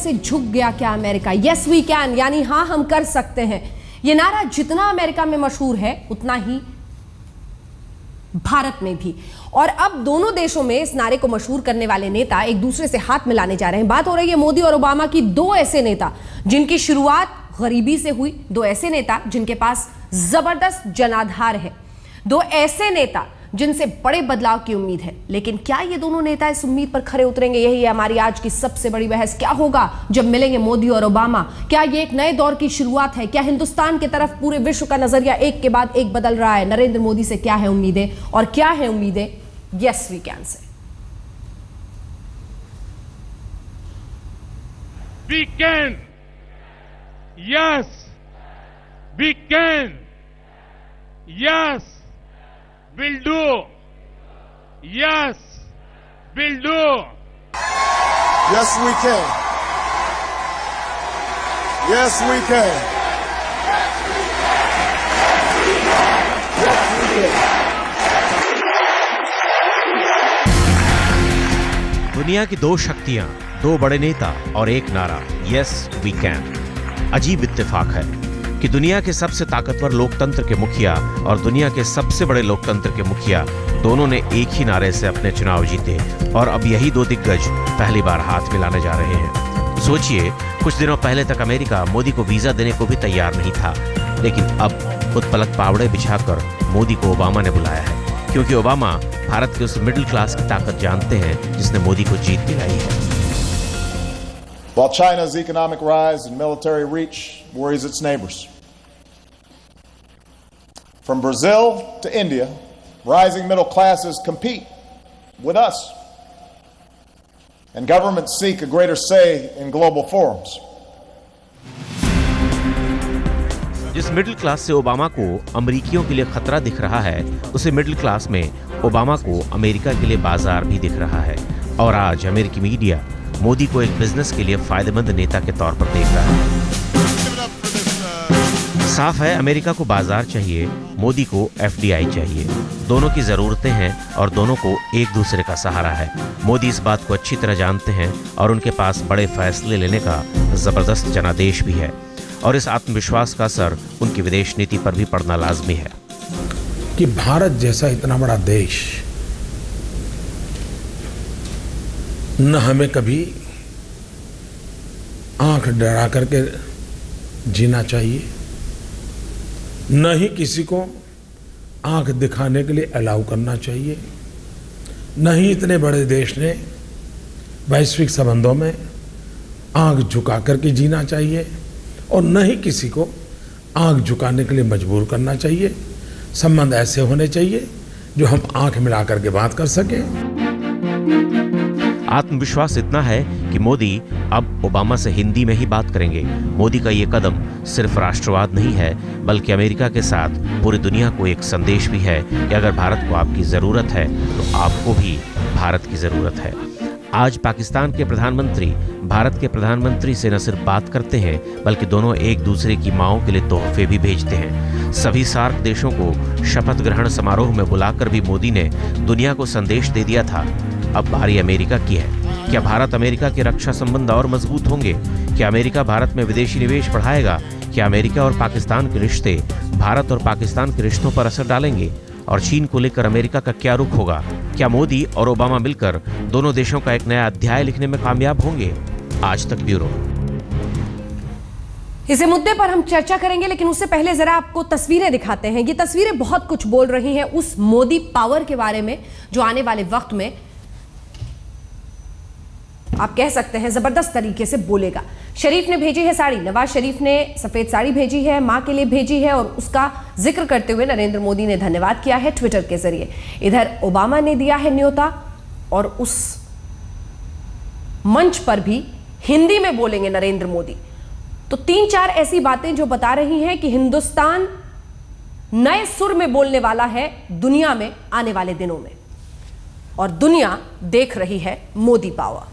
से झुक गया क्या अमेरिका? यस वी कैन, यानी हाँ हम कर सकते हैं। यह नारा जितना अमेरिका में मशहूर है उतना ही भारत में भी। और अब दोनों देशों में इस नारे को मशहूर करने वाले नेता एक दूसरे से हाथ मिलाने जा रहे हैं। बात हो रही है मोदी और ओबामा की, दो ऐसे नेता जिनकी शुरुआत गरीबी से हुई, दो ऐसे नेता जिनके पास जबरदस्त जनाधार है, दो ऐसे नेता जिनसे बड़े बदलाव की उम्मीद है। लेकिन क्या ये दोनों नेता इस उम्मीद पर खरे उतरेंगे? यही है हमारी आज की सबसे बड़ी बहस। क्या होगा जब मिलेंगे मोदी और ओबामा? क्या ये एक नए दौर की शुरुआत है? क्या हिंदुस्तान की तरफ पूरे विश्व का नजरिया एक के बाद एक बदल रहा है? नरेंद्र मोदी से क्या है उम्मीदें और क्या है उम्मीदें yes we can say? We can, yes we can, yes will do, yes will do, yes we can, yes we can, yes we can. दुनिया की दो शक्तियां, दो बड़े नेता और एक नारा, यस वी कैन। अजीब इत्तेफाक है कि दुनिया के सबसे ताकतवर लोकतंत्र के मुखिया और दुनिया के सबसे बड़े लोकतंत्र के मुखिया दोनों ने एक ही नारे से अपने चुनाव जीते और अब यही दो दिग्गज पहली बार हाथ मिलाने जा रहे हैं। सोचिए, कुछ दिनों पहले तक अमेरिका मोदी को वीजा देने को भी तैयार नहीं था, लेकिन अब खुद पलक पावड़े बिछाकर मोदी को ओबामा ने बुलाया है, क्योंकि ओबामा भारत के उस मिडिल क्लास की ताकत जानते हैं जिसने मोदी को जीत दिलाई है। While China's economic rise and military reach worries its neighbors. From Brazil to India, rising middle classes compete with us, and governments seek a greater say in global forums. जिस middle class से Obama को अमेरिकियों के लिए खतरा दिख रहा है, उसी मिडिल क्लास में ओबामा को अमेरिका के लिए बाजार भी दिख रहा है। और आज अमेरिकी मीडिया मोदी को एक बिजनेस के लिए फायदेमंद नेता के तौर पर देख रहा है। साफ है, अमेरिका को बाजार चाहिए, मोदी को एफडीआई चाहिए। दोनों की जरूरतें हैं और दोनों को एक दूसरे का सहारा है। मोदी इस बात को अच्छी तरह जानते हैं और उनके पास बड़े फैसले लेने का जबरदस्त जनादेश भी है, और इस आत्मविश्वास का असर उनकी विदेश नीति पर भी पड़ना लाजमी है। कि भारत जैसा इतना बड़ा देश न हमें कभी आंख डरा करके जीना चाहिए, न ही किसी को आंख दिखाने के लिए अलाउ करना चाहिए। न ही इतने बड़े देश ने वैश्विक संबंधों में आंख झुका करके जीना चाहिए और न ही किसी को आंख झुकाने के लिए मजबूर करना चाहिए। संबंध ऐसे होने चाहिए जो हम आंख मिला करके बात कर सकें। आत्मविश्वास इतना है कि मोदी अब ओबामा से हिंदी में ही बात करेंगे। मोदी का ये कदम सिर्फ राष्ट्रवाद नहीं है, बल्कि अमेरिका के साथ पूरी दुनिया को एक संदेश भी है कि अगर भारत को आपकी ज़रूरत है तो आपको भी भारत की ज़रूरत है। आज पाकिस्तान के प्रधानमंत्री भारत के प्रधानमंत्री से न सिर्फ बात करते हैं, बल्कि दोनों एक दूसरे की माओं के लिए तोहफे भी भेजते हैं। सभी सार्क देशों को शपथ ग्रहण समारोह में बुलाकर भी मोदी ने दुनिया को संदेश दे दिया था। अब बारी अमेरिका की है। क्या भारत अमेरिका के रक्षा संबंध और मजबूत होंगे? क्या अमेरिका भारत में विदेशी निवेश बढ़ाएगा? क्या अमेरिका और पाकिस्तान के रिश्ते भारत और पाकिस्तान के रिश्तों पर असर डालेंगे? और चीन को लेकर अमेरिका का क्या रुख होगा? क्या मोदी और ओबामा मिलकर दोनों देशों का एक नया अध्याय लिखने में कामयाब होंगे? आज तक ब्यूरो। इस मुद्दे पर हम चर्चा करेंगे, लेकिन उससे पहले जरा आपको तस्वीरें दिखाते हैं। ये तस्वीरें बहुत कुछ बोल रही हैं उस मोदी पावर के बारे में जो आने वाले वक्त में आप कह सकते हैं जबरदस्त तरीके से बोलेगा। शरीफ ने भेजी है साड़ी, नवाज शरीफ ने सफेद साड़ी भेजी है, मां के लिए भेजी है, और उसका जिक्र करते हुए नरेंद्र मोदी ने धन्यवाद किया है ट्विटर के जरिए। इधर ओबामा ने दिया है न्योता और उस मंच पर भी हिंदी में बोलेंगे नरेंद्र मोदी। तो 3-4 ऐसी बातें जो बता रही हैं कि हिंदुस्तान नए सुर में बोलने वाला है दुनिया में आने वाले दिनों में, और दुनिया देख रही है मोदी पावर।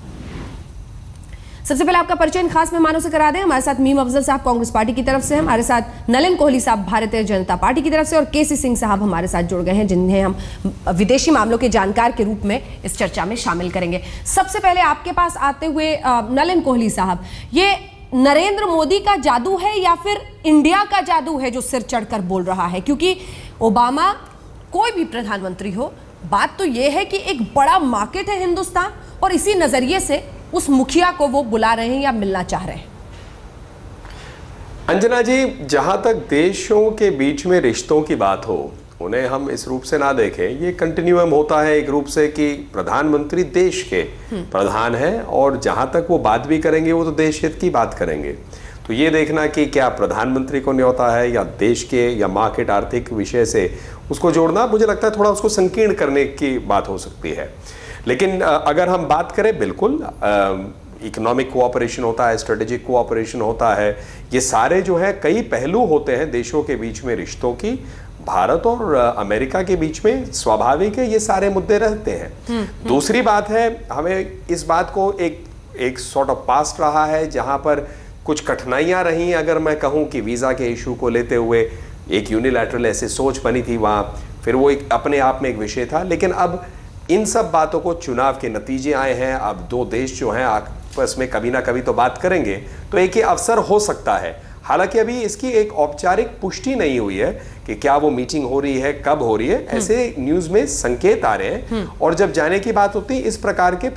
सबसे पहले आपका परिचय इन खास मेहमानों से करा दें। हमारे साथ मीम अफजल साहब कांग्रेस पार्टी की तरफ से, हमारे साथ नलिन कोहली साहब भारतीय जनता पार्टी की तरफ से, और केसी सिंह साहब हमारे साथ जुड़ गए हैं, जिन्हें हम विदेशी मामलों के जानकार के रूप में इस चर्चा में शामिल करेंगे। सबसे पहले आपके पास आते हुए नलिन कोहली साहब, ये नरेंद्र मोदी का जादू है या फिर इंडिया का जादू है जो सिर चढ़कर बोल रहा है? क्योंकि ओबामा, कोई भी प्रधानमंत्री हो, बात तो यह है कि एक बड़ा मार्केट है हिंदुस्तान, और इसी नजरिए से उस मुखिया को वो बुला रहे हैं या मिलना चाह रहे हैं। अंजना जी, जहां तक देशों के बीच में रिश्तों की बात हो, उन्हें हम इस रूप से ना देखें। ये कंटिन्यूम होता है एक रूप से कि प्रधानमंत्री देश के प्रधान है, और जहां तक वो बात भी करेंगे वो तो देश हित की बात करेंगे। तो ये देखना कि क्या प्रधानमंत्री को न्योता है या देश के या मार्केट आर्थिक विषय से उसको जोड़ना, मुझे लगता है थोड़ा उसको संकीर्ण करने की बात हो सकती है। लेकिन अगर हम बात करें, बिल्कुल इकोनॉमिक कोऑपरेशन होता है, स्ट्रेटेजिक कोऑपरेशन होता है, ये सारे जो है कई पहलू होते हैं देशों के बीच में रिश्तों की। भारत और अमेरिका के बीच में स्वाभाविक है ये सारे मुद्दे रहते हैं। दूसरी बात है, हमें इस बात को एक सॉर्ट ऑफ पास्ट रहा है जहां पर कुछ कठिनाइयां रही। अगर मैं कहूं कि वीजा के इशू को लेते हुए एक यूनिलैटरल ऐसे सोच बनी थी वहां, फिर वो एक अपने आप में एक विषय था। लेकिन अब इन सब बातों को चुनाव के नतीजे आए हैं, अब दो देश जो हैं आपस में कभी ना कभी तो बात करेंगे, तो एक ही अवसर हो सकता है। हालांकि अभी इसकी एक औपचारिक पुष्टि नहीं हुई है कि क्या वो मीटिंग हो रही है, कब हो रही है। ऐसे न्यूज में संकेत आ रहे हैं, और जब जाने की बात होती है इस प्रकार के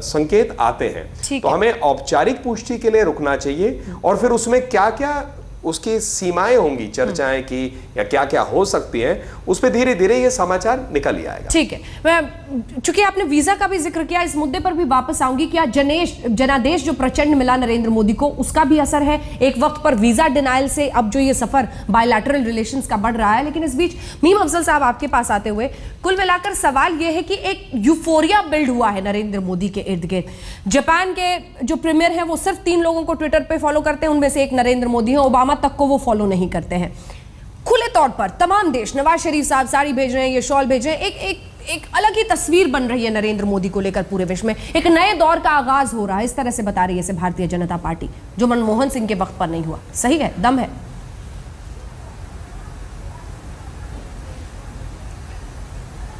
संकेत आते हैं, तो हमें औपचारिक पुष्टि के लिए रुकना चाहिए, और फिर उसमें क्या क्या उसकी सीमाएं होंगी चर्चाएं की या क्या क्या हो सकती है, उस पर धीरे धीरे ये समाचार निकल ही आएगा। ठीक है, मैं चूंकि आपने वीजा का भी जिक्र किया, इस मुद्दे पर भी वापस आऊंगी। क्या जनादेश जो प्रचंड मिला नरेंद्र मोदी को, उसका भी असर है? एक वक्त पर वीजा डिनाइल से अब जो ये सफर बायलैटरल रिलेशंस का बढ़ रहा है, लेकिन इस बीच मीम अफजल साहब आपके पास आते हुए, कुल मिलाकर सवाल यह है कि एक यूफोरिया बिल्ड हुआ है नरेंद्र मोदी के इर्द गिर्द। जापान के जो प्रीमियर है वो सिर्फ 3 लोगों को ट्विटर पे फॉलो करते हैं, उनमें से एक नरेंद्र मोदी है। ओबामा तक को वो फॉलो नहीं करते हैं। खुले तौर पर तमाम देश, नवाज शरीफ साहब साड़ी भेज रहे हैं, ये शॉल भेज रहे हैं, एक अलग ही तस्वीर बन रही है नरेंद्र मोदी को लेकर पूरे विश्व में। एक नए दौर का आगाज हो रहा है, इस तरह से बता रही है भारतीय जनता पार्टी, जो मनमोहन सिंह के वक्त पर नहीं हुआ। सही है, दम है?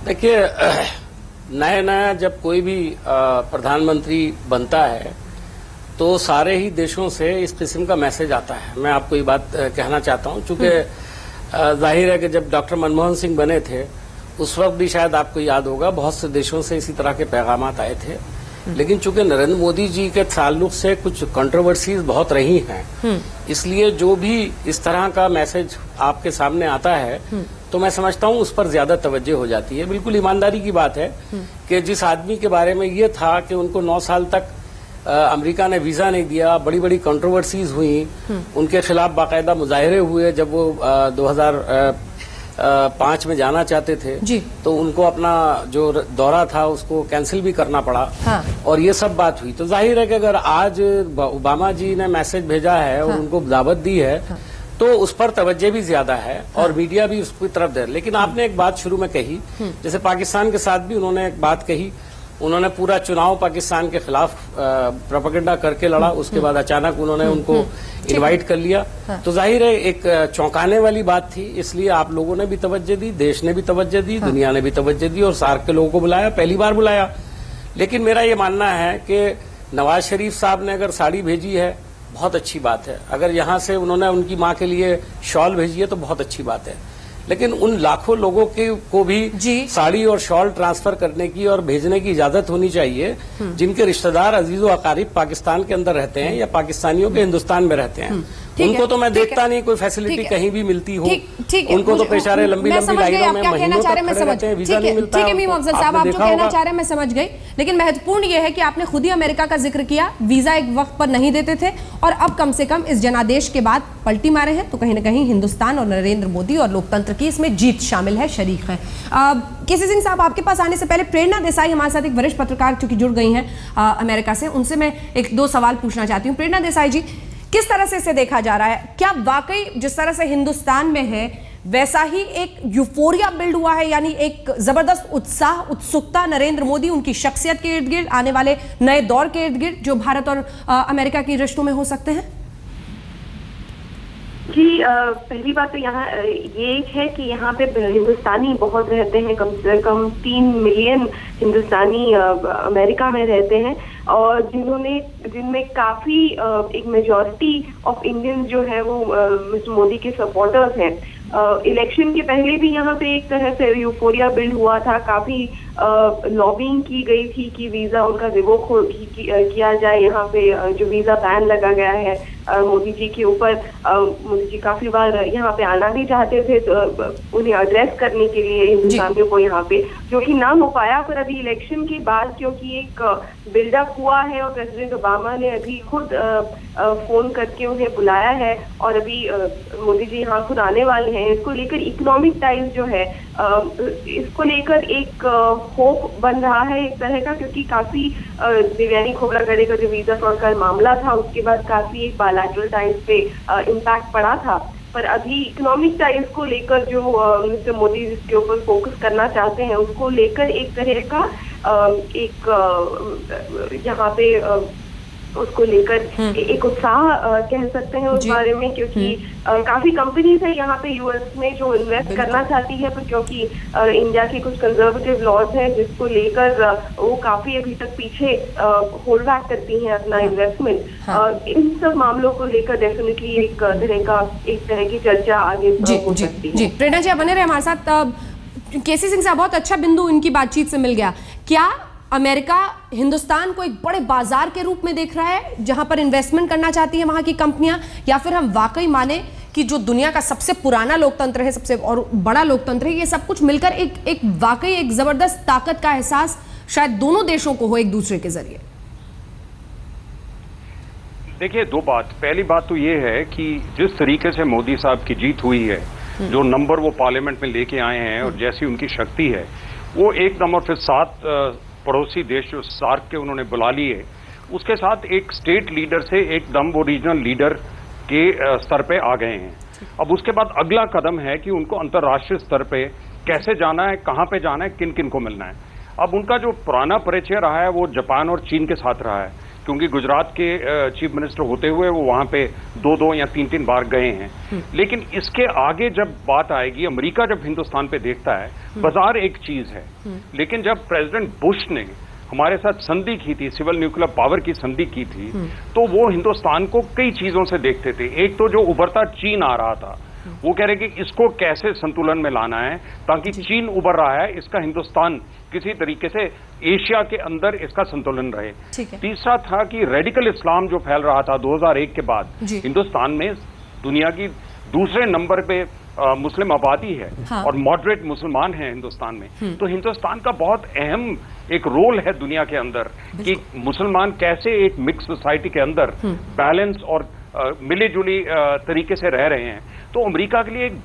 देखिए, नया जब कोई भी प्रधानमंत्री बनता है तो सारे ही देशों से इस किस्म का मैसेज आता है। मैं आपको ये बात कहना चाहता हूं, चूंकि जाहिर है कि जब डॉक्टर मनमोहन सिंह बने थे उस वक्त भी शायद आपको याद होगा बहुत से देशों से इसी तरह के पैगामात आए थे। लेकिन चूंकि नरेंद्र मोदी जी के ताल्लुक से कुछ कंट्रोवर्सीज बहुत रही हैं, इसलिए जो भी इस तरह का मैसेज आपके सामने आता है तो मैं समझता हूं उस पर ज्यादा तवज्जो हो जाती है। बिल्कुल ईमानदारी की बात है कि जिस आदमी के बारे में ये था कि उनको 9 साल तक अमेरिका ने वीजा नहीं दिया, बड़ी बड़ी कंट्रोवर्सीज हुई, उनके खिलाफ बाकायदा मुजाहरे हुए। जब वो 2005 में जाना चाहते थे जी, तो उनको अपना जो दौरा था उसको कैंसिल भी करना पड़ा। हाँ। और ये सब बात हुई। तो जाहिर है कि अगर आज ओबामा जी ने मैसेज भेजा है और उनको दावत दी है, हाँ, तो उस पर तवज्जो भी ज्यादा है और मीडिया भी उसकी तरफ दे। लेकिन आपने एक बात शुरू में कही, जैसे पाकिस्तान के साथ भी उन्होंने एक बात कही, उन्होंने पूरा चुनाव पाकिस्तान के खिलाफ प्रोपेगेंडा करके लड़ा, उसके बाद अचानक उन्होंने उनको इनवाइट कर लिया। हाँ। तो जाहिर है एक चौंकाने वाली बात थी, इसलिए आप लोगों ने भी तवज्जो दी, देश ने भी तवज्जो दी, हाँ, दुनिया ने भी तवज्जो दी और सार्क के लोगों को बुलाया, पहली बार बुलाया। लेकिन मेरा ये मानना है कि नवाज शरीफ साहब ने अगर साड़ी भेजी है बहुत अच्छी बात है, अगर यहाँ से उन्होंने उनकी माँ के लिए शॉल भेजी है तो बहुत अच्छी बात है। लेकिन उन लाखों लोगों को भी साड़ी और शॉल ट्रांसफर करने की और भेजने की इजाजत होनी चाहिए जिनके रिश्तेदार अजीजो अकारीब पाकिस्तान के अंदर रहते हैं या पाकिस्तानियों के हिंदुस्तान में रहते हैं। उनको तो मैं देखता नहीं कोई फैसिलिटी कहीं भी मिलती हो, उनको तो बेचारे लंबी लंबी लाइनों में महीनों तक खड़े रहते हैं, वीजा नहीं मिलता। ठीक है मीम अफजल साहब, आप जो कहना चाह रहे हैं मैं समझ गई, लेकिन महत्वपूर्ण यह है कि आपने खुद ही अमेरिका का जिक्र किया, वीजा एक वक्त पर नहीं देते थे और अब कम से कम इस जनादेश के बाद पलटी मारे हैं। तो कहीं ना कहीं हिंदुस्तान और नरेंद्र मोदी और लोकतंत्र की इसमें जीत शामिल है, शरीक है। केसी सिंह साहब, आपके पास आने से पहले प्रेरणा देसाई हमारे साथ एक वरिष्ठ पत्रकार चूंकि जुड़ गई हैं अमेरिका से, उनसे मैं 1-2 सवाल पूछना चाहती हूँ। प्रेरणा देसाई जी, किस तरह से इसे देखा जा रहा है? क्या वाकई जिस तरह से हिंदुस्तान में है वैसा ही एक यूफोरिया बिल्ड हुआ है, यानी एक जबरदस्त उत्साह, उत्सुकता नरेंद्र मोदी, उनकी शख्सियत के इर्द गिर्द, आने वाले नए दौर के इर्द गिर्द जो भारत और अमेरिका के रिश्तों में हो सकते हैं? जी, पहली बात तो यहाँ ये है कि यहाँ पे हिंदुस्तानी बहुत रहते हैं, कम से कम 3 मिलियन हिंदुस्तानी अमेरिका में रहते हैं, और जिनमें काफी एक मेजॉरिटी ऑफ इंडियंस जो है वो मिस्टर मोदी के सपोर्टर्स हैं। इलेक्शन के पहले भी यहाँ पे एक तरह से यूफोरिया बिल्ड हुआ था, काफी लॉबिंग की गई थी कि वीजा उनका रिवोक किया जाए। यहाँ पे जो वीजा बैन लगा गया है मोदी जी के ऊपर, मोदी जी काफी बार यहाँ पे आना भी चाहते थे तो उन्हें एड्रेस करने के लिए हिंदुस्तानियों को यहाँ पे, जो कि ना हो पाया। पर अभी इलेक्शन के बाद क्योंकि एक बिल्डअप हुआ है और प्रेसिडेंट ओबामा ने अभी खुद फोन करके उन्हें बुलाया है और अभी मोदी जी यहाँ खुद आने वाले हैं, इसको लेकर इकोनॉमिक टाइम्स जो है इसको लेकर एक होप बन रहा है एक तरह का, क्योंकि काफी देवयानी खोबरागड़े का जो वीजा फ्रॉड का मामला था उसके बाद काफी एक बायलैटरल टाइम्स पे इम्पैक्ट पड़ा था। पर अभी इकोनॉमिक टाइम्स को लेकर जो मिस्टर मोदी जिसके ऊपर फोकस करना चाहते हैं उसको लेकर एक तरह का एक यहाँ पे उसको लेकर एक उत्साह कह सकते हैं उस बारे में, क्योंकि काफी कंपनीज है यहाँ पे यूएस में जो इन्वेस्ट करना चाहती है, पर क्योंकि इंडिया के कुछ कंजर्वेटिव लॉज हैं जिसको लेकर वो काफी अभी तक पीछे होल्ड बैक करती हैं अपना इन्वेस्टमेंट। इन सब मामलों को लेकर डेफिनेटली एक तरह की चर्चा आगे हो सकती है। जी प्रेरणा जी, आप बने रहे हमारे साथ। केसी सिंह साहब, बहुत अच्छा बिंदु इनकी बातचीत से मिल गया। क्या अमेरिका हिंदुस्तान को एक बड़े बाजार के रूप में देख रहा है जहां पर इन्वेस्टमेंट करना चाहती है वहां की कंपनियां, या फिर हम वाकई माने कि जो दुनिया का सबसे पुराना लोकतंत्र है, सबसे और बड़ा लोकतंत्र है, ये सब कुछ मिलकर एक वाकई एक जबरदस्त ताकत का एहसास शायद दोनों देशों को हो एक दूसरे के जरिए? देखिए, दो बात। पहली बात तो ये है कि जिस तरीके से मोदी साहब की जीत हुई है, जो नंबर वो पार्लियामेंट में लेके आए हैं और जैसी उनकी शक्ति है, वो एकदम, और फिर 7 पड़ोसी देश जो सार्क के उन्होंने बुला लिए, उसके साथ एक स्टेट लीडर से एकदम वो रीजनल लीडर के स्तर पे आ गए हैं। अब उसके बाद अगला कदम है कि उनको अंतर्राष्ट्रीय स्तर पे कैसे जाना है, कहाँ पे जाना है, किन किन को मिलना है। अब उनका जो पुराना परिचय रहा है वो जापान और चीन के साथ रहा है, क्योंकि गुजरात के चीफ मिनिस्टर होते हुए वो वहाँ पे 2 या 3 बार गए हैं। लेकिन इसके आगे जब बात आएगी, अमेरिका जब हिंदुस्तान पे देखता है, बाजार एक चीज है, लेकिन जब प्रेसिडेंट बुश ने हमारे साथ संधि की थी, सिविल न्यूक्लियर पावर की संधि की थी, तो वो हिंदुस्तान को कई चीजों से देखते थे। एक तो जो उभरता चीन आ रहा था, वो कह रहे कि इसको कैसे संतुलन में लाना है ताकि चीन उभर रहा है, इसका हिंदुस्तान किसी तरीके से एशिया के अंदर इसका संतुलन रहे। तीसरा था कि रेडिकल इस्लाम जो फैल रहा था 2001 के बाद, हिंदुस्तान में दुनिया की दूसरे नंबर पे मुस्लिम आबादी है, और मॉडरेट मुसलमान हैं हिंदुस्तान में। तो हिंदुस्तान का बहुत अहम एक रोल है दुनिया के अंदर कि मुसलमान कैसे एक मिक्स सोसाइटी के अंदर बैलेंस और मिली जुली तरीके से रह रहे हैं। तो अमेरिका के लिए एक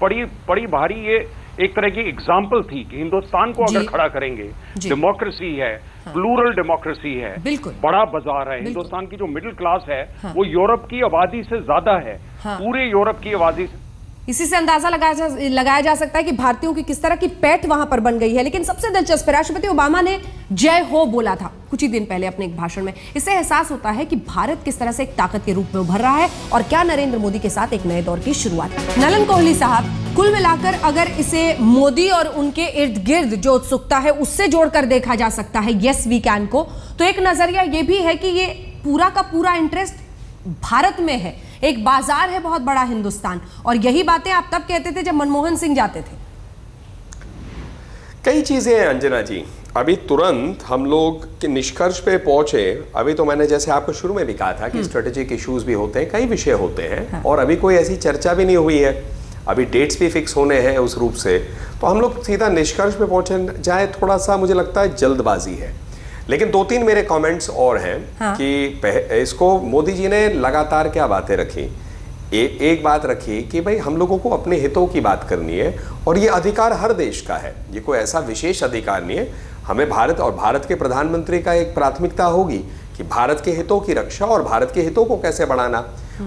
बड़ी भारी ये एक तरह की एग्जाम्पल थी कि हिंदुस्तान को अगर खड़ा करेंगे, डेमोक्रेसी है, प्लूरल डेमोक्रेसी है, बड़ा बाजार है, हिंदुस्तान की जो मिडिल क्लास है वो यूरोप की आबादी से ज्यादा है, पूरे यूरोप की आबादी से। इसी से अंदाजा लगाया जा सकता है कि भारतीयों की किस तरह की पैठ वहां पर बन गई है। लेकिन सबसे दिलचस्प, राष्ट्रपति ओबामा ने जय हो बोला था कुछ ही दिन पहले अपने एक भाषण में। इससे एहसास होता है कि भारत किस तरह से एक ताकत के रूप में उभर रहा है, और क्या नरेंद्र मोदी के साथ एक नए दौर की शुरुआत। नलन कोहली साहब, कुल मिलाकर अगर इसे मोदी और उनके इर्द गिर्द जो उत्सुकता है उससे जोड़कर देखा जा सकता है, यस वी कैन को, तो एक नजरिया यह भी है कि ये पूरा का पूरा इंटरेस्ट भारत में है। एक बाजार है बहुत बड़ा हिंदुस्तान, और यही बातें आप तब कहते थे जब मनमोहन सिंह जाते थे। कई चीजें हैं अंजना जी, अभी तुरंत हम लोग के निष्कर्ष पे पहुंचे। अभी तो मैंने जैसे आपको शुरू में भी कहा था कि स्ट्रेटेजिक इश्यूज भी होते हैं, कई विषय होते हैं, और अभी कोई ऐसी चर्चा भी नहीं हुई है, अभी डेट्स भी फिक्स होने हैं उस रूप से, तो हम लोग सीधा निष्कर्ष पे पहुंचे जाए, थोड़ा सा मुझे लगता है जल्दबाजी है। लेकिन 2-3 मेरे कमेंट्स और हैं कि इसको मोदी जी ने लगातार क्या बातें रखी। एक बात रखी कि भाई हम लोगों को अपने हितों की बात करनी है, और ये अधिकार हर देश का है, ये कोई ऐसा विशेष अधिकार नहीं है। हमें भारत और भारत के प्रधानमंत्री का एक प्राथमिकता होगी कि भारत के हितों की रक्षा और भारत के हितों को कैसे बढ़ाना।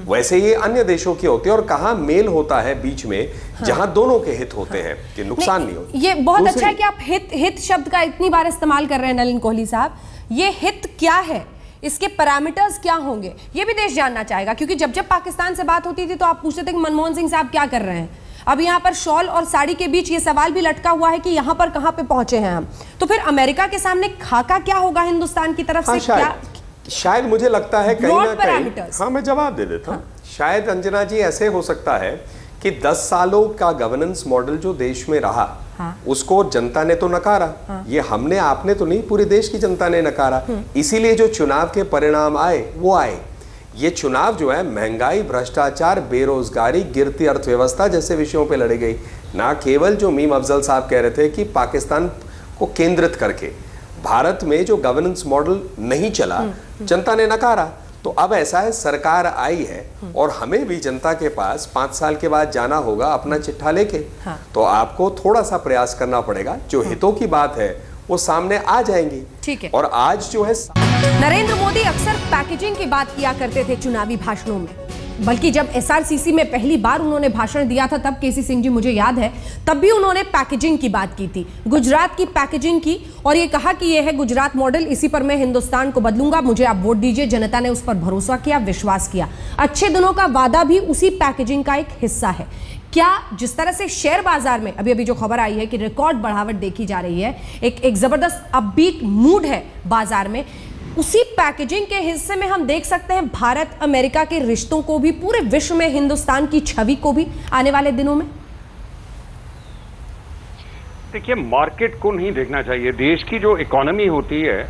वैसे ही अन्य देशों की होती है, और कहाँ मेल होता है बीच में, जहां दोनों के हित होते हैं कि नुकसान नहीं हो। ये बहुत अच्छा है कि आप हित शब्द का इतनी बार इस्तेमाल कर रहे हैं नलिन कोहली साहब। ये हित क्या है, इसके पैरामीटर्स क्या होंगे, ये भी देश जानना चाहेगा, क्योंकि जब जब पाकिस्तान से बात होती थी तो आप पूछते थे कि मनमोहन सिंह साहब क्या कर रहे हैं। अब यहाँ पर शॉल और साड़ी के बीच ये सवाल भी लटका हुआ है कि यहाँ पर कहाँ पे पहुंचे हैं हम। तो फिर अमेरिका के सामने खाका क्या होगा हिंदुस्तान की तरफ से? शायद मुझे लगता है कहीं ना कहीं, हाँ मैं जवाब दे देता हूँ। शायद अंजना जी ऐसे हो सकता है कि 10 सालों का गवर्नेंस मॉडल जो देश में रहा, उसको जनता ने तो नकारा। ये हमने आपने तो नहीं, पूरे देश की जनता ने नकारा। इसीलिए जो चुनाव के परिणाम आए वो आए। ये चुनाव जो है महंगाई, भ्रष्टाचार, बेरोजगारी, गिरती अर्थव्यवस्था जैसे विषयों पे लड़ी गई। ना केवल जो मीम अफजल साहब कह रहे थे कि पाकिस्तान को केंद्रित करके भारत में जो गवर्नेंस मॉडल नहीं चला, जनता ने नकारा। तो अब ऐसा है, सरकार आई है और हमें भी जनता के पास 5 साल के बाद जाना होगा अपना चिट्ठा लेके। तो आपको थोड़ा सा प्रयास करना पड़ेगा। जो हितों की बात है वो सामने आ जाएंगी। ठीक है। और आज जो है, नरेंद्र मोदी अक्सर पैकेजिंग की बात किया करते थे चुनावी भाषणों में, बल्कि जब एसआरसीसी में पहली बार उन्होंने भाषण दिया था तब केसी सिंह जी मुझे याद है, तब भी उन्होंने पैकेजिंग की बात की थी, गुजरात की पैकेजिंग की, और ये कहा कि ये है गुजरात मॉडल, इसी पर मैं हिंदुस्तान को बदलूंगा, मुझे आप वोट दीजिए। जनता ने उस पर भरोसा किया, विश्वास किया। अच्छे दिनों का वादा भी उसी पैकेजिंग का एक हिस्सा है। क्या जिस तरह से शेयर बाजार में अभी अभी जो खबर आई है कि रिकॉर्ड बढ़ावट देखी जा रही है, एक जबरदस्त अपबीट मूड है बाजार में, उसी पैकेजिंग के हिस्से में हम देख सकते हैं भारत अमेरिका के रिश्तों को भी, पूरे विश्व में हिंदुस्तान की छवि को भी आने वाले दिनों में? देखिए, मार्केट को नहीं देखना चाहिए। देश की जो इकोनॉमी होती है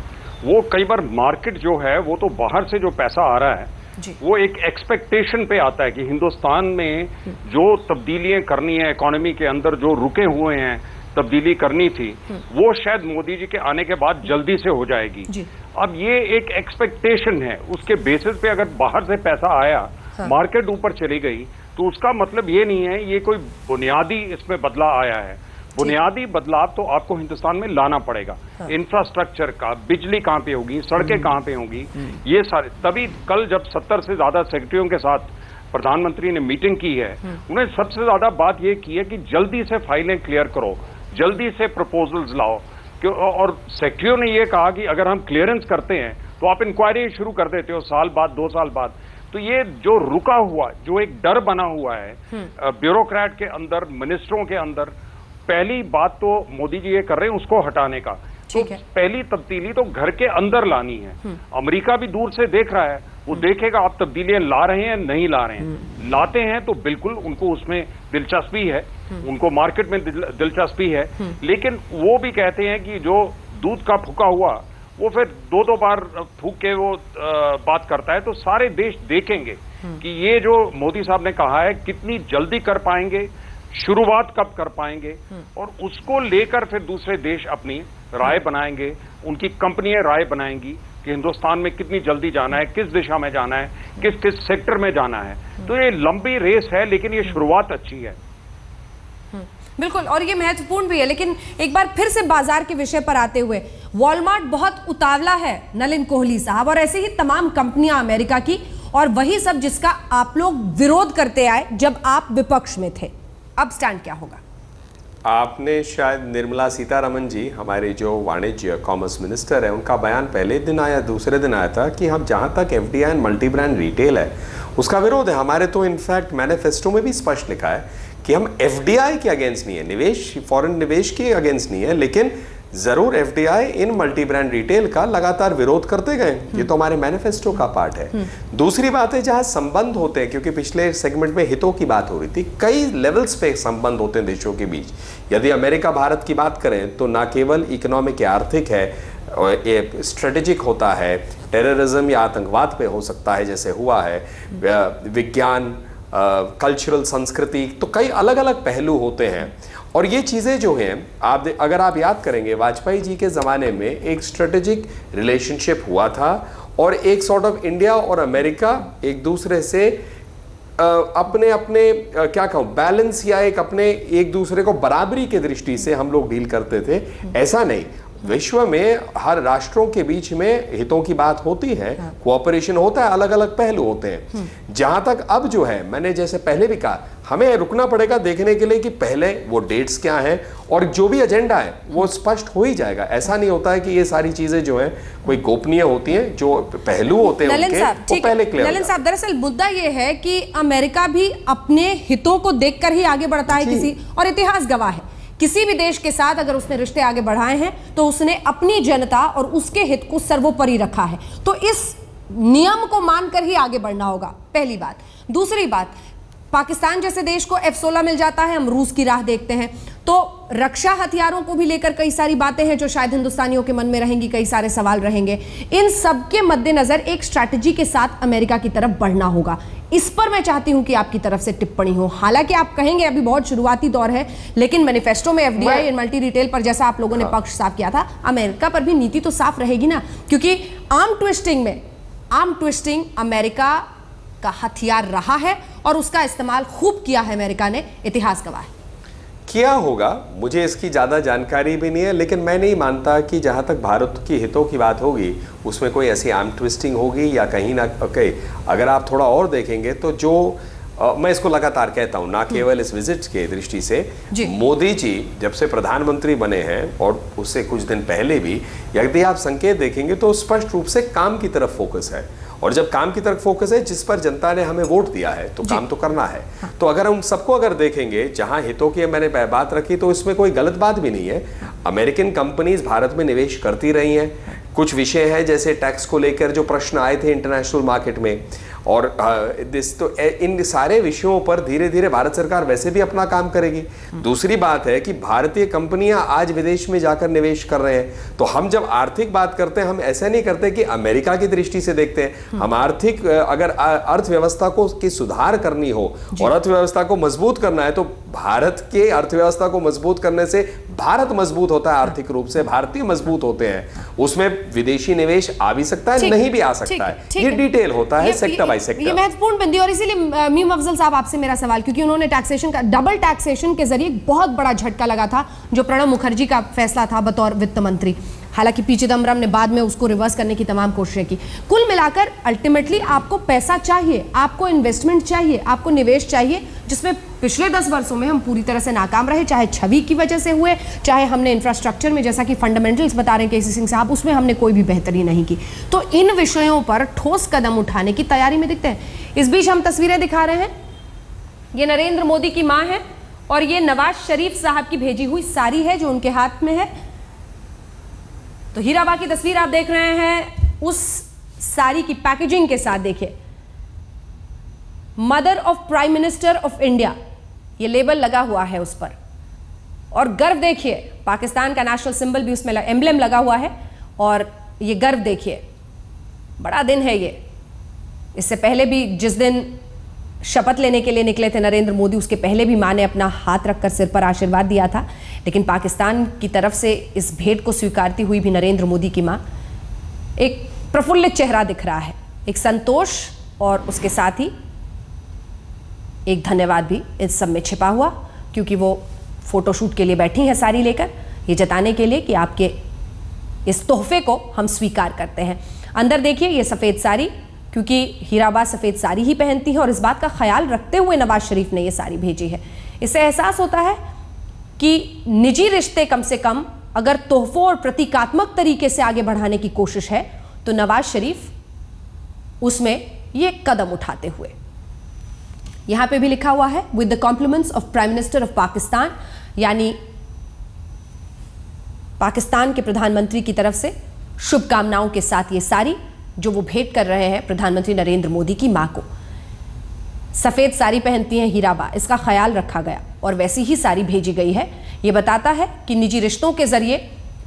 वो कई बार, मार्केट जो है वो तो बाहर से जो पैसा आ रहा है वो एक एक्सपेक्टेशन पे आता है कि हिंदुस्तान में जो तब्दीलियां करनी है इकोनॉमी के अंदर, जो रुके हुए हैं तब्दीली करनी थी, वो शायद मोदी जी के आने के बाद जल्दी से हो जाएगी। अब ये एक एक्सपेक्टेशन है, उसके बेसिस पे अगर बाहर से पैसा आया, मार्केट ऊपर चली गई, तो उसका मतलब ये नहीं है ये कोई बुनियादी इसमें बदलाव आया है। बुनियादी बदलाव तो आपको हिंदुस्तान में लाना पड़ेगा। इंफ्रास्ट्रक्चर का, बिजली कहाँ पे होगी, सड़कें कहाँ पे होंगी, ये सारे। तभी कल जब 70 से ज्यादा सेक्रेटरियों के साथ प्रधानमंत्री ने मीटिंग की है, उन्हें सबसे ज्यादा बात ये की है कि जल्दी से फाइलें क्लियर करो, जल्दी से प्रपोजल्स लाओ। और सेक्रेटरियों ने ये कहा कि अगर हम क्लियरेंस करते हैं तो आप इंक्वायरी शुरू कर देते हो साल बाद, 2 साल बाद। तो ये जो रुका हुआ, जो एक डर बना हुआ है ब्यूरोक्रेट के अंदर, मिनिस्टरों के अंदर, पहली बात तो मोदी जी ये कर रहे हैं उसको हटाने का। तो पहली तब्दीली तो घर के अंदर लानी है। अमेरिका भी दूर से देख रहा है, वो देखेगा आप तब्दीलियां ला रहे हैं नहीं ला रहे हैं। लाते हैं तो बिल्कुल उनको उसमें दिलचस्पी है, उनको मार्केट में दिलचस्पी है, लेकिन वो भी कहते हैं कि जो दूध का फूका हुआ वो फिर 2-2 बार फूक के वो बात करता है। तो सारे देश देखेंगे कि ये जो मोदी साहब ने कहा है कितनी जल्दी कर पाएंगे, शुरुआत कब कर पाएंगे, और उसको लेकर फिर दूसरे देश अपनी राय बनाएंगे, उनकी कंपनियां राय बनाएंगी कि हिंदुस्तान में कितनी जल्दी जाना है, किस दिशा में जाना है, किस किस सेक्टर में जाना है। तो ये लंबी रेस है, लेकिन ये शुरुआत अच्छी है। बिल्कुल, और ये महत्वपूर्ण भी है। लेकिन एक बार फिर से बाजार के विषय पर आते हुए, वॉलमार्ट बहुत उतावला है नलिन कोहली साहब, और ऐसे ही तमाम कंपनियां अमेरिका की, और वही सब जिसका आप लोग विरोध करते आए जब आप विपक्ष में थे। अब स्टैंड क्या होगा? आपने शायद निर्मला सीतारमण जी, हमारे जो वाणिज्य कॉमर्स मिनिस्टर है, उनका बयान पहले दिन आया, दूसरे दिन आया था कि हम जहां तक FDI and multi brand retail है उसका विरोध है। हमारे तो इनफैक्ट मैनिफेस्टो में भी स्पष्ट लिखा है कि हम एफडीआई के अगेंस्ट नहीं है, निवेश, फॉरेन निवेश के अगेंस्ट नहीं है, लेकिन जरूर एफडीआई इन मल्टी ब्रांड रिटेल का लगातार विरोध करते गए। ये तो हमारे मैनिफेस्टो का पार्ट है। दूसरी बात है जहां संबंध होते हैं, क्योंकि पिछले सेगमेंट में हितों की बात हो रही थी, कई लेवल्स पे संबंध होते हैं देशों के बीच। यदि अमेरिका भारत की बात करें तो ना केवल इकोनॉमिक या आर्थिक है, स्ट्रेटेजिक होता है, टेररिज्म या आतंकवाद पे हो सकता है जैसे हुआ है, विज्ञान, कल्चरल संस्कृति, तो कई अलग अलग पहलू होते हैं। और ये चीज़ें जो हैं, अगर आप याद करेंगे, वाजपेयी जी के ज़माने में एक स्ट्रेटेजिक रिलेशनशिप हुआ था, और एक सॉर्ट ऑफ इंडिया और अमेरिका एक दूसरे से अपने अपने क्या कहूँ, बैलेंस या एक अपने एक दूसरे को बराबरी की दृष्टि से हम लोग डील करते थे। ऐसा नहीं, विश्व में हर राष्ट्रों के बीच में हितों की बात होती है, कोऑपरेशन होता है, अलग अलग पहलू होते हैं। जहां तक अब जो है, मैंने जैसे पहले भी कहा, हमें रुकना पड़ेगा देखने के लिए कि पहले वो डेट्स क्या हैं और जो भी एजेंडा है वो स्पष्ट हो ही जाएगा। ऐसा नहीं होता है कि ये सारी चीजें जो है कोई गोपनीय होती हैं, जो पहलू होते हैं उनके वो पहले क्लियर। नलन साहब, दरअसल मुद्दा ये है कि अमेरिका भी अपने हितों को देखकर ही आगे बढ़ता है किसी, और इतिहास गवाह है, किसी भी देश के साथ अगर उसने रिश्ते आगे बढ़ाए हैं तो उसने अपनी जनता और उसके हित को सर्वोपरि रखा है। तो इस नियम को मानकर ही आगे बढ़ना होगा, पहली बात। दूसरी बात, पाकिस्तान जैसे देश को F-16 मिल जाता है, हम रूस की राह देखते हैं, तो रक्षा हथियारों को भी लेकर कई सारी बातें हैं जो शायद हिंदुस्तानियों के मन में रहेंगी, कई सारे सवाल रहेंगे। इन सब के मद्देनजर एक स्ट्रैटेजी के साथ अमेरिका की तरफ बढ़ना होगा। इस पर मैं चाहती हूं कि आपकी तरफ से टिप्पणी हो। हालांकि आप कहेंगे अभी बहुत शुरुआती दौर है, लेकिन मैनिफेस्टो में FDI एंड मल्टी रिटेल पर जैसा आप लोगों ने पक्ष साफ किया था, अमेरिका पर भी नीति तो साफ रहेगी ना, क्योंकि आर्म ट्विस्टिंग अमेरिका का हथियार रहा है और उसका इस्तेमाल खूब किया है अमेरिका ने, इतिहास गवाह है। किया होगा, मुझे इसकी ज़्यादा जानकारी भी नहीं है, लेकिन मैं नहीं मानता कि जहाँ तक भारत की हितों की बात होगी उसमें कोई ऐसी आर्म ट्विस्टिंग होगी या कहीं ना कहीं। अगर आप थोड़ा और देखेंगे तो जो मैं इसको लगातार कहता हूँ, ना केवल इस विजिट के दृष्टि से, मोदी जी जब से प्रधानमंत्री बने हैं और उससे कुछ दिन पहले भी, यदि आप संकेत देखेंगे तो स्पष्ट रूप से काम की तरफ फोकस है। और जब काम की तरफ फोकस है, जिस पर जनता ने हमें वोट दिया है, तो काम तो करना है। तो अगर हम सबको अगर देखेंगे, जहां हितों की मैंने बात रखी तो इसमें कोई गलत बात भी नहीं है। अमेरिकन कंपनीज भारत में निवेश करती रही हैं। कुछ विषय है जैसे टैक्स को लेकर जो प्रश्न आए थे इंटरनेशनल मार्केट में, और तो इन सारे विषयों पर धीरे धीरे भारत सरकार वैसे भी अपना काम करेगी। दूसरी बात है कि भारतीय कंपनियां आज विदेश में जाकर निवेश कर रहे हैं। तो हम जब आर्थिक बात करते हैं, हम ऐसा नहीं करते कि अमेरिका की दृष्टि से देखते हैं। हम आर्थिक, अगर अर्थव्यवस्था को की सुधार करनी हो और अर्थव्यवस्था को मजबूत करना है, तो भारत के अर्थव्यवस्था को मजबूत करने से भारत मजबूत होता है, आर्थिक रूप से भारतीय मजबूत होते हैं। उसमें विदेशी निवेश आ भी सकता है, नहीं भी आ सकता है। ये डिटेल होता है सेक्टर बाय सेक्टर। ये महत्वपूर्ण बिंदु, और इसीलिए मीम अफजल साहब आपसे मेरा सवाल, क्योंकि उन्होंने टैक्सेशन का, डबल टैक्सेशन के जरिए बहुत बड़ा झटका लगा था जो प्रणब मुखर्जी का फैसला था बतौर वित्त मंत्री। हालांकि पी चिदम्बरम ने बाद में उसको रिवर्स करने की तमाम कोशिशें की। कुल मिलाकर अल्टीमेटली आपको पैसा चाहिए, आपको इन्वेस्टमेंट चाहिए, आपको निवेश चाहिए, जिसमें पिछले 10 वर्षों में हम पूरी तरह से नाकाम रहे, चाहे छवि की वजह से हुए, चाहे हमने इंफ्रास्ट्रक्चर में, जैसा कि फंडामेंटल्स बता रहे हैं केसी सिंह साहब, उसमें हमने कोई भी बेहतरी नहीं की। तो इन विषयों पर ठोस कदम उठाने की तैयारी में दिखते हैं। इस बीच हम तस्वीरें दिखा रहे हैं, ये नरेंद्र मोदी की मां है और ये नवाज शरीफ साहब की भेजी हुई साड़ी है जो उनके हाथ में है। तो हीराबा की तस्वीर आप देख रहे हैं, उस साड़ी की पैकेजिंग के साथ देखिए, mother of prime minister of India, ये लेबल लगा हुआ है उस पर। और गर्व देखिए, पाकिस्तान का नेशनल सिंबल भी उसमें एम्ब्लेम लगा हुआ है, और ये गर्व देखिए, बड़ा दिन है ये। इससे पहले भी जिस दिन शपथ लेने के लिए निकले थे नरेंद्र मोदी, उसके पहले भी मां ने अपना हाथ रखकर सिर पर आशीर्वाद दिया था। लेकिन पाकिस्तान की तरफ से इस भेंट को स्वीकारती हुई भी नरेंद्र मोदी की मां, एक प्रफुल्लित चेहरा दिख रहा है, एक संतोष, और उसके साथ ही एक धन्यवाद भी इस सब में छिपा हुआ, क्योंकि वो फोटोशूट के लिए बैठी हैं साड़ी लेकर, ये जताने के लिए कि आपके इस तोहफे को हम स्वीकार करते हैं। अंदर देखिए, ये सफ़ेद साड़ी, क्योंकि हीराबा सफ़ेद साड़ी ही पहनती है और इस बात का ख्याल रखते हुए नवाज शरीफ ने ये साड़ी भेजी है। इससे एहसास होता है कि निजी रिश्ते कम से कम अगर तोहफों और प्रतीकात्मक तरीके से आगे बढ़ाने की कोशिश है, तो नवाज शरीफ उसमें ये कदम उठाते हुए। यहां पे भी लिखा हुआ है, with the compliments of prime minister of Pakistan, यानी पाकिस्तान के प्रधानमंत्री की तरफ से शुभकामनाओं के साथ ये साड़ी जो वो भेंट कर रहे हैं प्रधानमंत्री नरेंद्र मोदी की मां को। सफेद साड़ी पहनती हैं हीराबा, इसका ख्याल रखा गया और वैसी ही साड़ी भेजी गई है। ये बताता है कि निजी रिश्तों के जरिए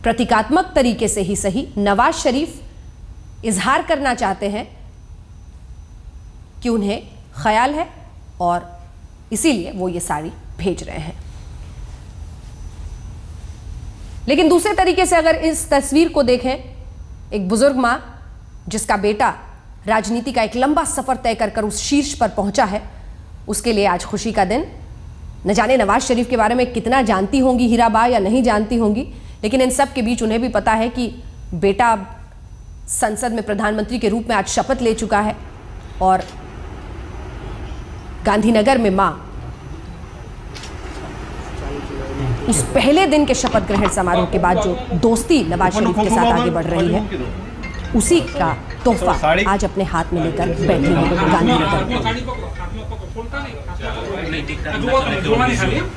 प्रतीकात्मक तरीके से ही सही, नवाज शरीफ इजहार करना चाहते हैं कि उन्हें ख्याल है, और इसीलिए वो ये साड़ी भेज रहे हैं। लेकिन दूसरे तरीके से अगर इस तस्वीर को देखें, एक बुजुर्ग मां जिसका बेटा राजनीति का एक लंबा सफर तय कर उस शीर्ष पर पहुंचा है, उसके लिए आज खुशी का दिन। न जाने नवाज शरीफ के बारे में कितना जानती होंगी हीराबा या नहीं जानती होंगी, लेकिन इन सब के बीच उन्हें भी पता है कि बेटा संसद में प्रधानमंत्री के रूप में आज शपथ ले चुका है और गांधीनगर में मां उस पहले दिन के शपथ ग्रहण समारोह के बाद जो दोस्ती नवाज शरीफ के साथ आगे बढ़ रही है, उसी का तोहफा आज अपने हाथ में लेकर बैठी है गांधीनगर।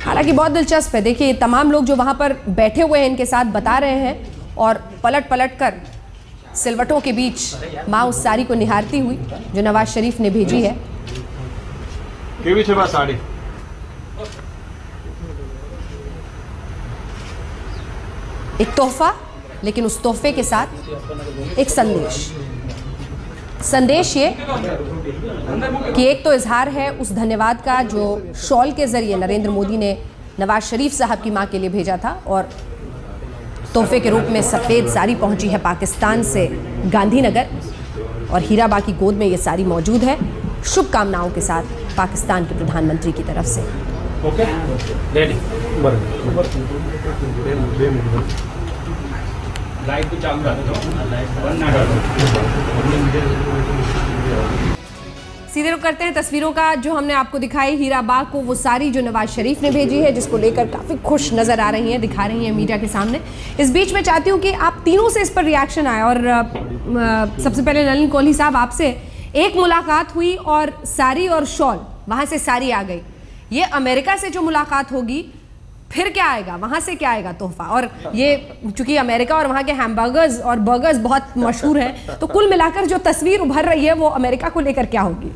हालांकि बहुत दिलचस्प है, देखिए तमाम लोग जो वहां पर बैठे हुए हैं इनके साथ बता रहे हैं और पलट पलट कर सिलवटों के बीच मां उस साड़ी को निहारती हुई जो नवाज शरीफ ने भेजी है। साड़ी एक तोहफा, लेकिन उस तोहफे के साथ एक संदेश ये कि एक तो इजहार है उस धन्यवाद का जो शॉल के जरिए नरेंद्र मोदी ने नवाज शरीफ साहब की मां के लिए भेजा था, और तोहफे के रूप में सफेद साड़ी पहुंची है पाकिस्तान से गांधीनगर और हीराबा की गोद में ये साड़ी मौजूद है, शुभकामनाओं के साथ पाकिस्तान के प्रधानमंत्री की तरफ से। सीधे रुख करते हैं तस्वीरों का जो हमने आपको दिखाई हीरा बाग को, वो सारी जो नवाज शरीफ ने भेजी है जिसको लेकर काफी खुश नजर आ रही हैं, दिखा रही हैं मीडिया के सामने। इस बीच में चाहती हूँ कि आप तीनों से इस पर रिएक्शन आए और सबसे पहले नलिन कोहली साहब आपसे, एक मुलाकात हुई और साड़ी और शॉल, वहां से साड़ी आ गई, ये अमेरिका से जो मुलाकात होगी फिर क्या आएगा, वहां से क्या आएगा तोहफा? और ये चूंकि अमेरिका और वहां के हैमबर्गर्स और बर्गर्स बहुत मशहूर हैं, तो कुल मिलाकर जो तस्वीर उभर रही है वो अमेरिका को लेकर क्या होगी?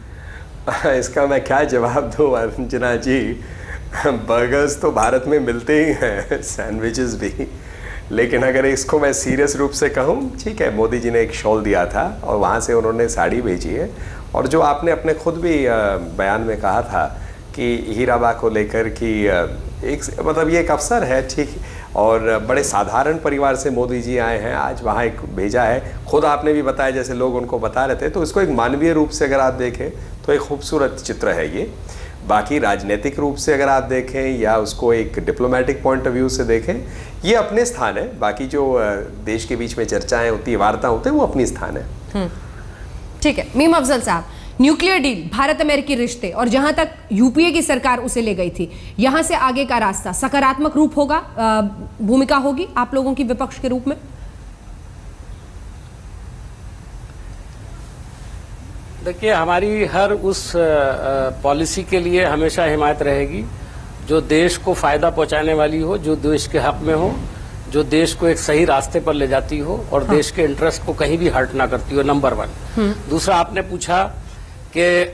इसका मैं क्या जवाब दूं अर्चना जी, बर्गर्स तो भारत में मिलते ही हैं, सैंडविचेस भी, लेकिन अगर इसको मैं सीरियस रूप से कहूँ, ठीक है मोदी जी ने एक शॉल दिया था और वहाँ से उन्होंने साड़ी भेजी है, और जो आपने अपने खुद भी बयान में कहा था कि हीराबा को लेकर कि एक मतलब ये एक अवसर है, ठीक, और बड़े साधारण परिवार से मोदी जी आए हैं, आज वहाँ एक भेजा है, खुद आपने भी बताया जैसे लोग उनको बता रहे थे, तो इसको एक मानवीय रूप से अगर आप देखें तो एक खूबसूरत चित्र है ये। बाकी राजनीतिक रूप से अगर आप देखें या उसको एक डिप्लोमेटिक पॉइंट ऑफ व्यू से देखें, ये अपने स्थान है, बाकी जो देश के बीच में चर्चाएं होती है, वार्ता होते हैं, वो अपनी स्थान है। ठीक है, मीम अफजल साहब, न्यूक्लियर डील, भारत अमेरिकी रिश्ते और जहां तक यूपीए की सरकार उसे ले गई थी, यहां से आगे का रास्ता सकारात्मक रूप होगा, भूमिका होगी आप लोगों की विपक्ष के रूप में? देखिए, हमारी हर उस पॉलिसी के लिए हमेशा हिमायत रहेगी जो देश को फायदा पहुंचाने वाली हो, जो देश के हक में हो, जो देश को एक सही रास्ते पर ले जाती हो और देश के इंटरेस्ट को कहीं भी हर्ट ना करती हो, नंबर 1। दूसरा, आपने पूछा कि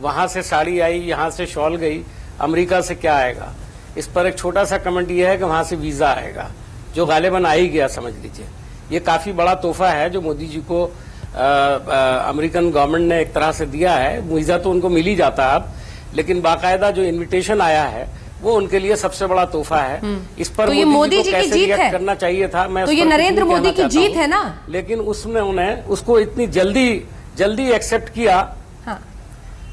वहां से साड़ी आई, यहां से शॉल गई, अमेरिका से क्या आएगा? इस पर एक छोटा सा कमेंट यह है कि वहां से वीजा आएगा, जो गालिबन आ ही गया, समझ लीजिए। ये काफी बड़ा तोहफा है जो मोदी जी को अमेरिकन गवर्नमेंट ने एक तरह से दिया है। वीजा तो उनको मिल ही जाता है अब, लेकिन बाकायदा जो इन्विटेशन आया है वो उनके लिए सबसे बड़ा तोहफा है। इस पर तो ये मोदी जी की जीत है, करना चाहिए था। मैं तो ये नरेंद्र मोदी की जीत है ना, लेकिन उसमें उन्हें उसको इतनी जल्दी एक्सेप्ट किया। हाँ।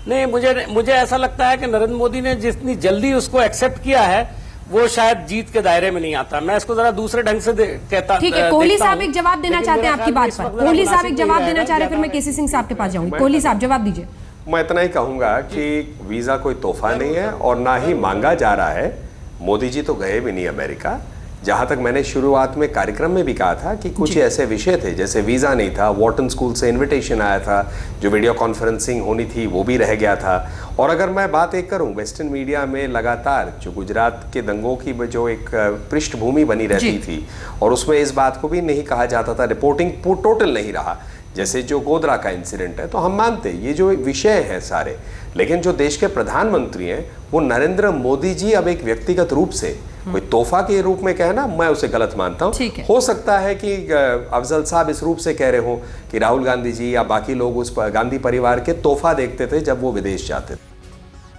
नहीं, मुझे ऐसा लगता है कि नरेंद्र मोदी ने जितनी जल्दी उसको एक्सेप्ट किया है वो शायद जीत के दायरे में नहीं आता। मैं इसको जरा दूसरे ढंग से कहता। ठीक है, कोहली साहब एक जवाब देना चाहते हैं आपकी बात पर। कोहली साहब एक जवाब देना चाह रहे हैं, फिर मैं केसी सिंह साहब के पास जाऊंगी। कोहली साहब जवाब दीजिए। मैं इतना ही कहूंगा कि वीजा कोई तोहफा नहीं है और ना ही मांगा जा रहा है। मोदी जी तो गए भी नहीं अमेरिका। जहां तक मैंने शुरुआत में कार्यक्रम में भी कहा था कि कुछ ऐसे विषय थे, जैसे वीजा नहीं था, वॉर्टन स्कूल से इनविटेशन आया था, जो वीडियो कॉन्फ्रेंसिंग होनी थी वो भी रह गया था। और अगर मैं बात एक करूं, वेस्टर्न मीडिया में लगातार जो गुजरात के दंगों की जो एक पृष्ठभूमि बनी रहती थी, और उसमें इस बात को भी नहीं कहा जाता था, रिपोर्टिंग टोटल नहीं रहा, जैसे जो गोधरा का इंसिडेंट है, तो हम मानते ये जो विषय हैं सारे, लेकिन जो देश के प्रधानमंत्री हैं वो नरेंद्र मोदी जी अब एक व्यक्तिगत रूप से कोई तोहफा के रूप में कहना, मैं उसे गलत मानता हूं। हो सकता है कि अफजल साहब इस रूप से कह रहे हो कि राहुल गांधी जी या बाकी लोग उस गांधी परिवार के तोहफा देखते थे जब वो विदेश जाते थे।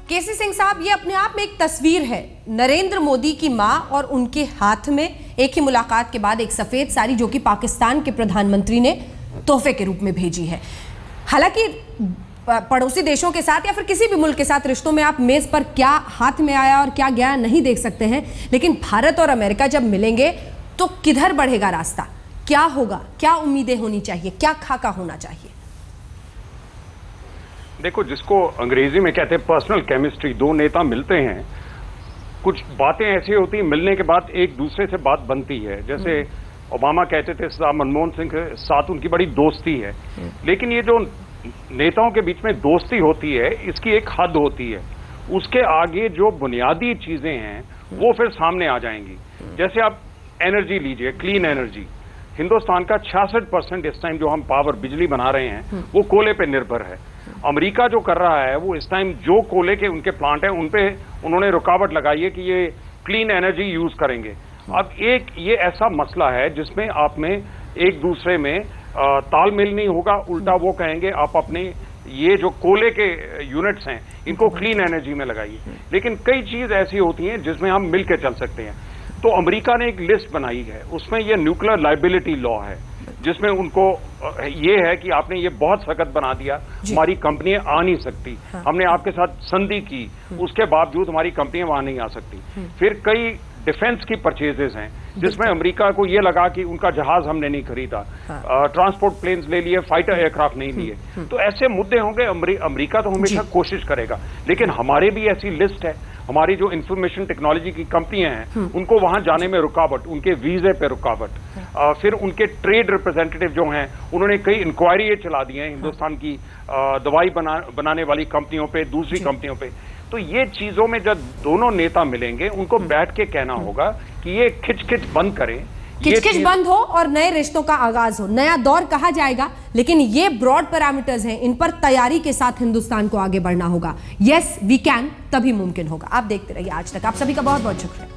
केसी सिंह साहब, ये अपने आप में एक तस्वीर है, नरेंद्र मोदी की मां और उनके हाथ में एक ही मुलाकात के बाद एक सफेद साड़ी जो कि पाकिस्तान के प्रधानमंत्री ने तोहफे के रूप में भेजी है। हालांकि पड़ोसी देशों के साथ या फिर किसी भी मुल्क के साथ रिश्तों में आप मेज पर क्या हाथ में आया और क्या गया नहीं देख सकते हैं, लेकिन भारत और अमेरिका जब मिलेंगे तो किधर बढ़ेगा रास्ता, क्या होगा, क्या उम्मीदें होनी चाहिए, क्या खाका होना चाहिए? देखो, जिसको अंग्रेजी में कहते हैं पर्सनल केमिस्ट्री, दो नेता मिलते हैं, कुछ बातें ऐसी होती हैं मिलने के बाद एक दूसरे से बात बनती है। जैसे ओबामा कहते थे मनमोहन सिंह के साथ उनकी बड़ी दोस्ती है, लेकिन ये जो नेताओं के बीच में दोस्ती होती है इसकी एक हद होती है, उसके आगे जो बुनियादी चीजें हैं वो फिर सामने आ जाएंगी। जैसे आप एनर्जी लीजिए, क्लीन एनर्जी, हिंदुस्तान का 66% इस टाइम जो हम पावर बिजली बना रहे हैं वो कोयले पे निर्भर है। अमेरिका जो कर रहा है वो इस टाइम जो कोयले के उनके प्लांट हैं उन पे उन्होंने रुकावट लगाई है कि ये क्लीन एनर्जी यूज करेंगे। अब एक ये ऐसा मसला है जिसमें आप में एक दूसरे में तालमेल नहीं होगा, उल्टा वो कहेंगे आप अपने ये जो कोयले के यूनिट्स हैं इनको क्लीन एनर्जी में लगाइए। लेकिन कई चीज ऐसी होती हैं जिसमें हम मिल के चल सकते हैं। तो अमेरिका ने एक लिस्ट बनाई है, उसमें ये न्यूक्लियर लाइबिलिटी लॉ है, जिसमें उनको ये है कि आपने ये बहुत सख्त बना दिया, हमारी कंपनियां आ नहीं सकती। हाँ। हमने आपके साथ संधि की, उसके बावजूद हमारी कंपनियां वहां नहीं आ सकती। फिर कई डिफेंस की परचेजेस हैं जिसमें अमेरिका को ये लगा कि उनका जहाज हमने नहीं खरीदा, ट्रांसपोर्ट प्लेन्स ले लिए, फाइटर एयरक्राफ्ट नहीं लिए। तो ऐसे मुद्दे होंगे। अमेरिका तो हमेशा कोशिश करेगा, लेकिन हमारे भी ऐसी लिस्ट है। हमारी जो इंफॉर्मेशन टेक्नोलॉजी की कंपनियां हैं उनको वहां जाने में रुकावट, उनके वीजे पे रुकावट, फिर उनके ट्रेड रिप्रेजेंटेटिव जो हैं उन्होंने कई इंक्वायरी चला दी हैं हिंदुस्तान की दवाई बनाने वाली कंपनियों पे, दूसरी कंपनियों पे। तो ये चीजों में जब दोनों नेता मिलेंगे उनको बैठ के कहना होगा कि ये खिचखिच बंद करें, खिचखिच बंद हो और नए रिश्तों का आगाज हो, नया दौर कहा जाएगा। लेकिन ये ब्रॉड पैरामीटर्स हैं, इन पर तैयारी के साथ हिंदुस्तान को आगे बढ़ना होगा। यस वी कैन, तभी मुमकिन होगा। आप देखते रहिए आज तक। आप सभी का बहुत बहुत शुक्रिया।